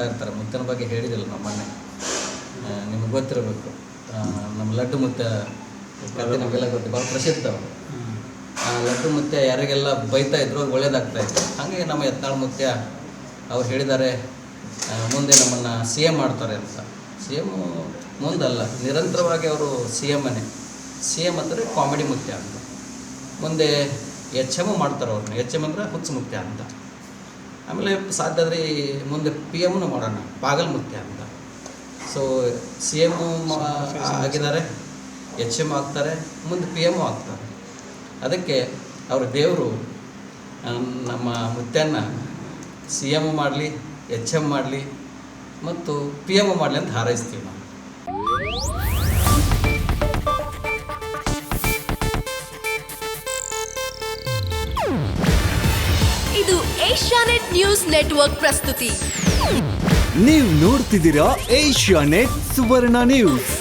ಮಾಡ್ತಾ ಇರ್ತಾರೆ. ಮುತ್ತನ ಬಗ್ಗೆ ಹೇಳಿದಿಲ್ಲ ನಮ್ಮ ಮೊನ್ನೆ, ನಿಮ್ಗೆ ಗೊತ್ತಿರಬೇಕು. ನಮ್ಮ ಲಡ್ಡು ಮುತ್ತ ಕತೆ ನಮಗೆಲ್ಲ ಗೊತ್ತು, ಭಾಳ ಪ್ರಸಿದ್ಧ ಅವರು. ಲಡ್ಡು ಮುತ್ಯ ಯಾರಿಗೆಲ್ಲ ಬೈತಾ ಇದ್ರು ಅವ್ರು ಒಳ್ಳೇದಾಗ್ತಾಯಿತ್ತು. ಹಾಗೆ ನಮ್ಮ ಯತ್ನಾಳ್ ಮುತ್ಯ ಅವ್ರು ಹೇಳಿದ್ದಾರೆ ಮುಂದೆ ನಮ್ಮನ್ನು ಸಿ ಎಮ್ ಮಾಡ್ತಾರೆ ಅಂತ. ಸಿ ಎಮ್ಮು ಮುಂದಲ್ಲ, ನಿರಂತರವಾಗಿ ಅವರು ಸಿ ಎಮ್ಮನೇ. ಸಿ ಎಮ್ ಅಂದರೆ ಕಾಮಿಡಿ ಮುತ್ಯ ಅಂತ. ಮುಂದೆ ಎಚ್ ಎಮ್ಮು ಮಾಡ್ತಾರೆ ಅವ್ರನ್ನ. ಎಚ್ ಎಮ್ ಅಂದರೆ ಹುಚ್ಚು ಮುತ್ಯ ಅಂತ. ಆಮೇಲೆ ಸಾಧ್ಯ ಆದರೆ ಮುಂದೆ ಪಿ ಎಮ್ನು ಮಾಡೋಣ, ಪಾಗಲ್ ಮುತ್ಯ ಅಂತ. ಸೊ ಸಿ ಎಮ್ಮು ಆಗಿದ್ದಾರೆ, ಎಚ್ ಎಮ್ ಆಗ್ತಾರೆ, ಮುಂದೆ ಪಿ ಎಮ್ಮು ಆಗ್ತಾರೆ. ಅದಕ್ಕೆ ಅವ್ರ ದೇವರು ನಮ್ಮ ಮುತ್ಯನ್ನ ಸಿ ಎಮ್ ಮಾಡಲಿ, ಎಚ್ ಎಮ್ ಮಾಡಲಿ ಮತ್ತು ಪಿ ಎಮ್ ಮಾಡಲಿ ಅಂತ ಹಾರೈಸ್ತೀವಿ ನಾವು. ಇದು ಏಷ್ಯಾನೆಟ್ ನ್ಯೂಸ್ ನೆಟ್ವರ್ಕ್ ಪ್ರಸ್ತುತಿ. ನೀವು ನೋಡ್ತಿದ್ದೀರಾ ಏಷ್ಯಾನೆಟ್ ಸುವರ್ಣ ನ್ಯೂಸ್.